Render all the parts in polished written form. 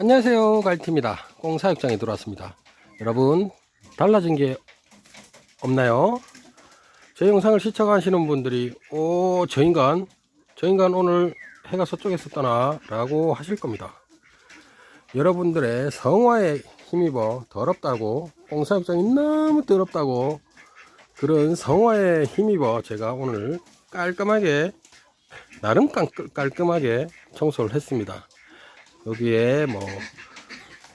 안녕하세요, 갈티입니다. 꽁사육장에 들어왔습니다. 여러분, 달라진 게 없나요? 제 영상을 시청하시는 분들이 저 인간 오늘 해가 서쪽에서 떠나 라고 하실 겁니다. 여러분들의 성화에 힘입어 더럽다고, 꽁사육장이 너무 더럽다고, 그런 성화에 힘입어 제가 오늘 나름 깔끔하게 청소를 했습니다. 여기에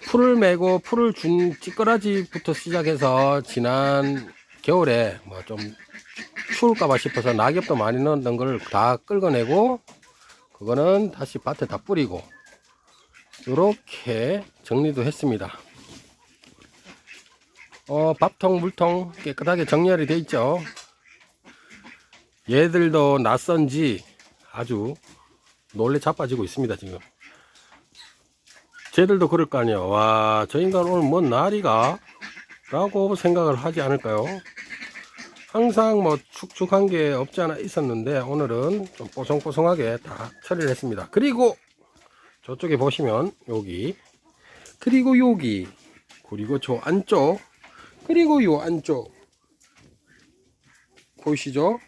풀을 메고 풀을 준 찌꺼라지부터 시작해서 지난 겨울에 좀 추울까봐 싶어서 낙엽도 많이 넣었던 걸 다 긁어내고, 그거는 다시 밭에 다 뿌리고 이렇게 정리도 했습니다. 밥통 물통 깨끗하게 정렬이 돼 있죠. 얘들도 낯선지 아주 놀래 자빠지고 있습니다. 지금 쟤들도 그럴 거 아니에요. 와, 저 인간 오늘 뭔 날이가? 라고 생각을 하지 않을까요? 항상 축축한 게 없지 않아 있었는데 오늘은 좀 뽀송뽀송하게 다 처리를 했습니다. 그리고 저쪽에 보시면 여기, 그리고 여기, 그리고 저 안쪽, 그리고 요 안쪽 보이시죠?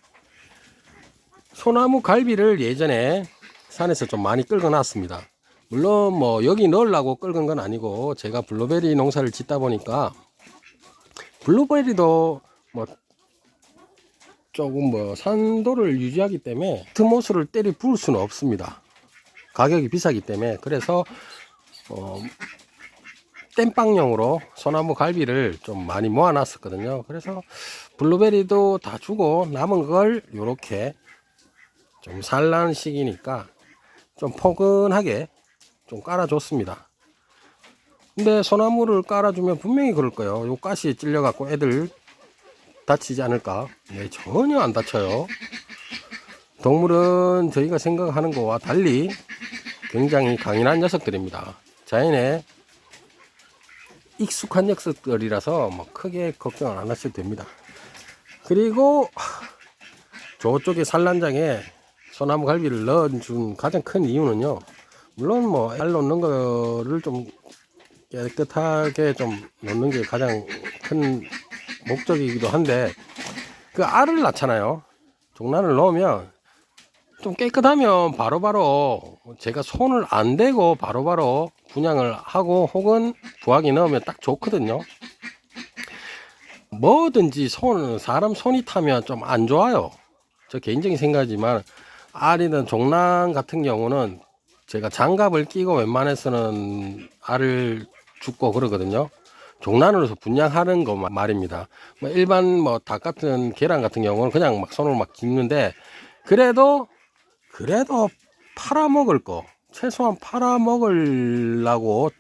소나무 갈비를 예전에 산에서 좀 많이 끌고 놨습니다. 물론 여기 넣으려고 끌은 건 아니고, 제가 블루베리 농사를 짓다 보니까 블루베리도 조금 산도를 유지하기 때문에 트모스를 때려 부을 수는 없습니다. 가격이 비싸기 때문에. 그래서 땜빵용으로 소나무 갈비를 좀 많이 모아 놨었거든요. 그래서 블루베리도 다 주고 남은 걸 요렇게 좀 산란 시기니까 좀 포근하게 좀 깔아줬습니다. 근데 소나무를 깔아주면 분명히 그럴 거예요. 요 가시에 찔려갖고 애들 다치지 않을까? 네, 전혀 안 다쳐요. 동물은 저희가 생각하는 것과 달리 굉장히 강인한 녀석들입니다. 자연에 익숙한 녀석들이라서 크게 걱정 안 하셔도 됩니다. 그리고 저쪽에 산란장에 소나무 갈비를 넣어준 가장 큰 이유는요, 물론 알 놓는 거를 좀 깨끗하게 좀 놓는 게 가장 큰 목적이기도 한데, 그 알을 낳잖아요. 종란을 넣으면 좀 깨끗하면 바로바로 제가 손을 안 대고 바로바로 분양을 하고, 혹은 부화기 넣으면 딱 좋거든요. 뭐든지 사람 손이 타면 좀 안 좋아요. 저 개인적인 생각이지만, 알이든 종란 같은 경우는 제가 장갑을 끼고 웬만해서는 알을 줍고 그러거든요. 종란으로서 분양하는 거 말입니다. 일반 닭 같은 계란 같은 경우는 그냥 손으로 짚는데, 그래도 팔아먹을 거, 최소한 팔아먹으려고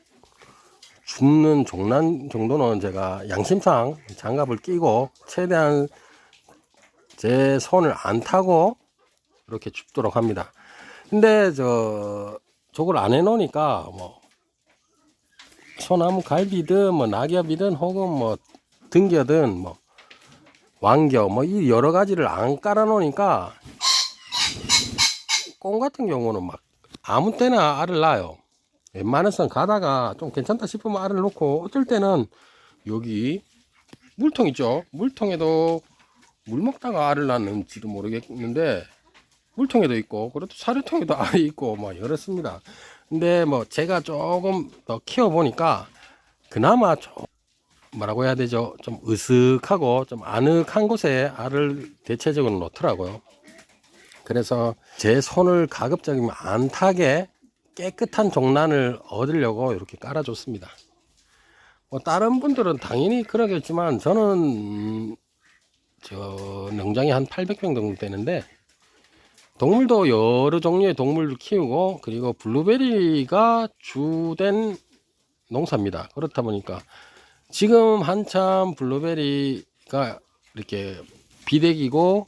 줍는 종란 정도는 제가 양심상 장갑을 끼고 최대한 제 손을 안 타고 이렇게 줍도록 합니다. 근데 저걸 안 해놓으니까 소나무 갈비든 낙엽이든 혹은 등겨든 왕겨 이 여러 가지를 안 깔아 놓으니까 꽁 같은 경우는 아무 때나 알을 낳아요. 웬만해서는 가다가 좀 괜찮다 싶으면 알을 놓고, 어쩔 때는 여기 물통 있죠. 물통에도 물 먹다가 알을 낳는지도 모르겠는데 물통에도 있고, 그래도 사료통에도 알이 있고 이렇습니다. 근데 제가 조금 더 키워보니까 그나마 좀 뭐라고 해야 되죠, 좀 으슥하고 좀 아늑한 곳에 알을 대체적으로 놓더라고요. 그래서 제 손을 가급적이면 안 타게 깨끗한 종란을 얻으려고 이렇게 깔아줬습니다. 다른 분들은 당연히 그러겠지만, 저는 저 농장이 한 800평 정도 되는데, 동물도 여러 종류의 동물을 키우고, 그리고 블루베리가 주된 농사입니다. 그렇다 보니까 지금 한참 블루베리가 이렇게 비대기고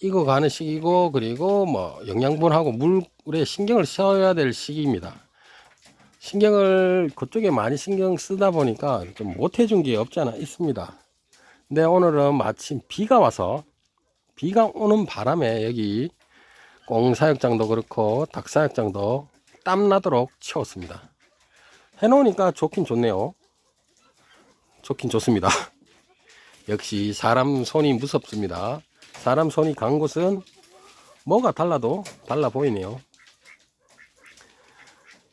익어가는 시기고, 그리고 영양분하고 물에 신경을 써야 될 시기입니다. 신경을 그쪽에 많이 신경 쓰다 보니까 좀 못해준 게 없지 않아 있습니다. 근데 오늘은 마침 비가 오는 바람에 여기 꽁사육장도 그렇고 닭사육장도 땀나도록 치웠습니다. 해놓으니까 좋긴 좋네요. 좋긴 좋습니다. 역시 사람 손이 무섭습니다. 사람 손이 간 곳은 뭐가 달라도 달라 보이네요.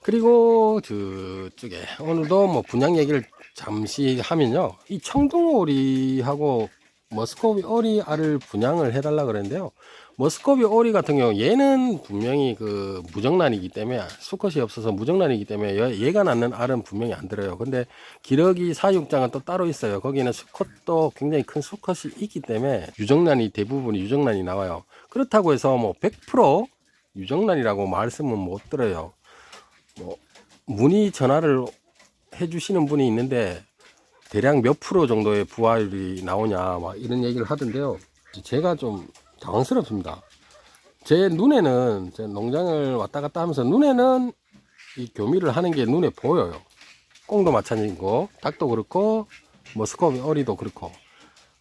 그리고 저쪽에 오늘도 뭐 분양 얘기를 잠시 하면요, 이 청둥오리하고 머스코비 오리 알을 분양을 해달라 그랬는데요, 머스코비 오리 같은 경우 얘는 분명히 그 무정란이기 때문에, 수컷이 없어서 무정란이기 때문에 얘가 낳는 알은 분명히 안 들어요. 근데 기러기 사육장은 또 따로 있어요. 거기는 수컷도 굉장히 큰 수컷이 있기 때문에 유정란이, 대부분이 유정란이 나와요. 그렇다고 해서 뭐 100% 유정란이라고 말씀은 못 들어요. 뭐 문의 전화를 해주시는 분이 있는데 대략 몇 프로 정도의 부화율이 나오냐 막 이런 얘기를 하던데요, 제가 좀 당황스럽습니다. 제 눈에는, 제 농장을 왔다 갔다 하면서 눈에는 이 교미를 하는 게 눈에 보여요. 꽁도 마찬가지고, 닭도 그렇고, 머스코비 오리도 그렇고,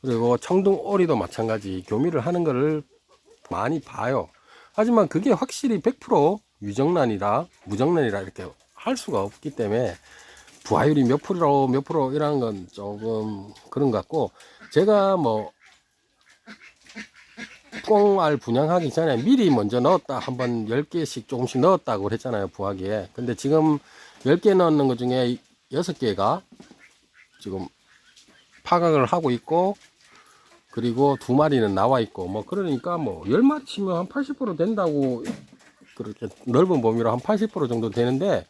그리고 청둥 오리도 마찬가지 교미를 하는 거를 많이 봐요. 하지만 그게 확실히 100% 유정란이라 무정란이라 이렇게 할 수가 없기 때문에 부화율이 몇 프로 이라는 건 조금 그런 것 같고, 제가 뭐 꽁알 분양하기 전에 미리 먼저 넣었다, 한번 10개씩 조금씩 넣었다고 그랬잖아요, 부화기에. 근데 지금 10개 넣는 것 중에 6개가 지금 파각을 하고 있고, 그리고 2마리는 나와 있고, 뭐 그러니까 뭐 10마리 치면 한 80% 된다고, 그렇게 넓은 범위로 한 80% 정도 되는데,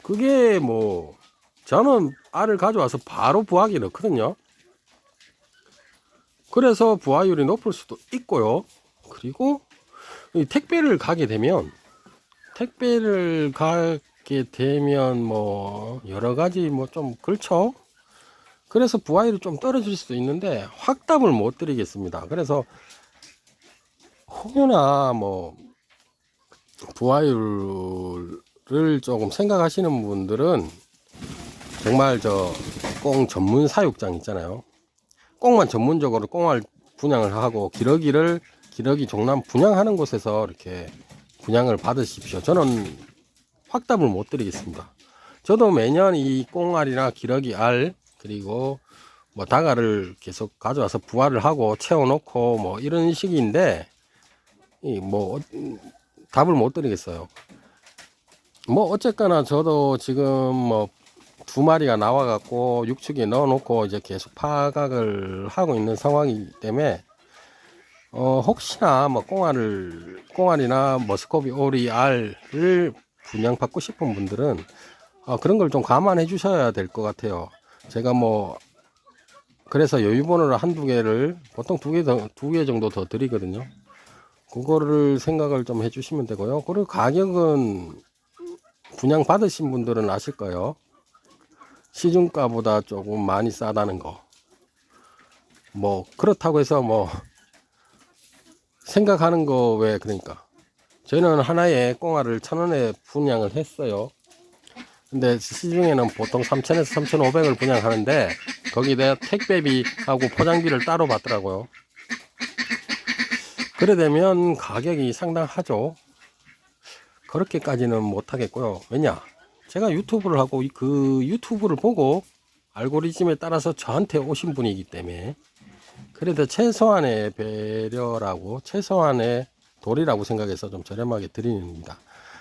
그게 뭐 저는 알을 가져와서 바로 부화기에 넣거든요. 그래서 부화율이 높을 수도 있고요. 그리고 택배를 가게 되면 뭐 여러 가지 뭐 좀 그렇죠. 그래서 부화율이 좀 떨어질 수도 있는데 확답을 못 드리겠습니다. 그래서 혹여나 뭐 부화율을 조금 생각하시는 분들은 정말 저 꽁 전문 사육장 있잖아요. 꽁만 전문적으로 꽁알 분양을 하고 기러기 종란 분양하는 곳에서 이렇게 분양을 받으십시오. 저는 확답을 못 드리겠습니다. 저도 매년 이 꽁알이나 기러기 알, 그리고 뭐 닭알을 계속 가져와서 부화를 하고 채워놓고 뭐 이런 식인데, 뭐 답을 못 드리겠어요. 뭐 어쨌거나 저도 지금 뭐 2마리가 나와갖고 육축에 넣어놓고 이제 계속 파각을 하고 있는 상황이기 때문에, 혹시나 뭐 꽁알이나 머스코비 오리 알을 분양받고 싶은 분들은 그런 걸 좀 감안해 주셔야 될 것 같아요. 제가 뭐 그래서 여유번호를 한두 개를 보통 2개 정도 더 드리거든요. 그거를 생각을 좀 해주시면 되고요. 그리고 가격은 분양 받으신 분들은 아실 거예요. 시중가보다 조금 많이 싸다는 거. 뭐 그렇다고 해서 뭐 생각하는 거, 왜 그러니까 저희는 하나에 꽁알을 1,000원에 분양을 했어요. 근데 시중에는 보통 3,000에서 3,500을 분양하는데 거기다 택배비하고 포장비를 따로 받더라고요. 그래 되면 가격이 상당하죠. 그렇게까지는 못하겠고요. 왜냐, 제가 유튜브를 하고 그 유튜브를 보고 알고리즘에 따라서 저한테 오신 분이기 때문에, 그래도 최소한의 배려라고, 최소한의 도리라고 생각해서 좀 저렴하게 드리는 겁니다.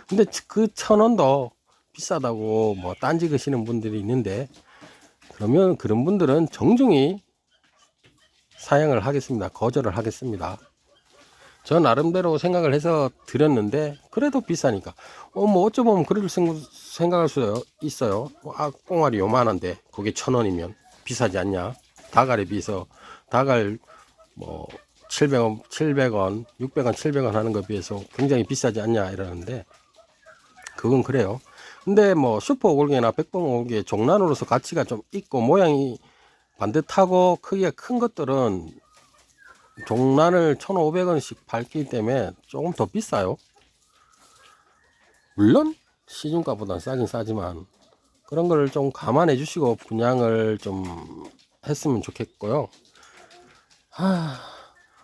근데 그 1,000원도 비싸다고 뭐 딴지 그시는 분들이 있는데, 그러면 그런 분들은 정중히 사양을 하겠습니다. 거절을 하겠습니다. 저 나름대로 생각을 해서 드렸는데 그래도 비싸니까 뭐 어쩌면 그럴 생각할 수 있어요. 꽁알이 요만한데 그게 1,000원이면 비싸지 않냐, 닭알에 비해서. 닭알 뭐 700원, 600원, 700원 하는 것에 비해서 굉장히 비싸지 않냐 이러는데, 그건 그래요. 근데 뭐 슈퍼 오골개나 백봉 오골개 종란으로서 가치가 좀 있고 모양이 반듯하고 크기가 큰 것들은 종란을 1,500원씩 밝기 때문에 조금 더 비싸요. 물론 시중가보다 싸긴 싸지만 그런 걸 좀 감안해 주시고 분양을 좀 했으면 좋겠고요.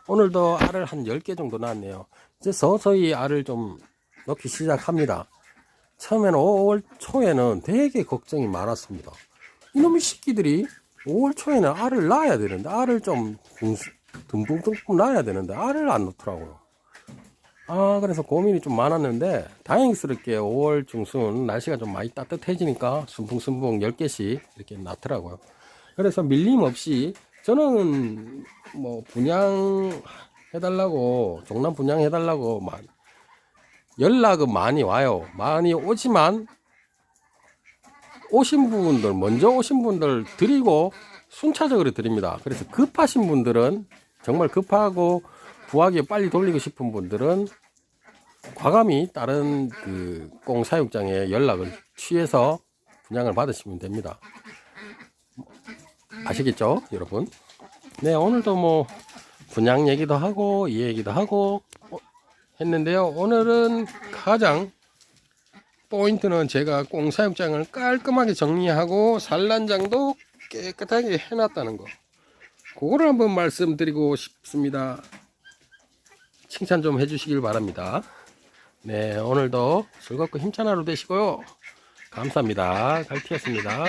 오늘도 알을 한 10개 정도 낳았네요. 이제 서서히 알을 좀 넣기 시작합니다. 처음에는 5월 초에는 되게 걱정이 많았습니다. 이놈의 새끼들이 5월 초에는 알을 낳아야 되는데, 알을 좀 듬뿍듬뿍 낳아야 되는데 알을 안 낳더라고요. 그래서 고민이 좀 많았는데 다행스럽게 5월 중순 날씨가 좀 많이 따뜻해지니까 순풍순풍 10개씩 이렇게 낳더라고요. 그래서 밀림 없이 저는 뭐 분양해달라고, 종란 분양해달라고 연락은 많이 와요. 많이 오지만 먼저 오신 분들 드리고 순차적으로 드립니다. 그래서 급하신 분들은, 정말 급하고 부하게 빨리 돌리고 싶은 분들은 과감히 다른 그 꽁 사육장에 연락을 취해서 분양을 받으시면 됩니다. 아시겠죠, 여러분? 네, 오늘도 뭐 분양 얘기도 하고 이 얘기도 하고 했는데요. 오늘은 가장 포인트는 제가 꽁 사육장을 깔끔하게 정리하고 산란장도 깨끗하게 해놨다는 거, 그거를 한번 말씀드리고 싶습니다. 칭찬 좀 해주시길 바랍니다. 네, 오늘도 즐겁고 힘찬 하루 되시고요. 감사합니다. 갈티였습니다.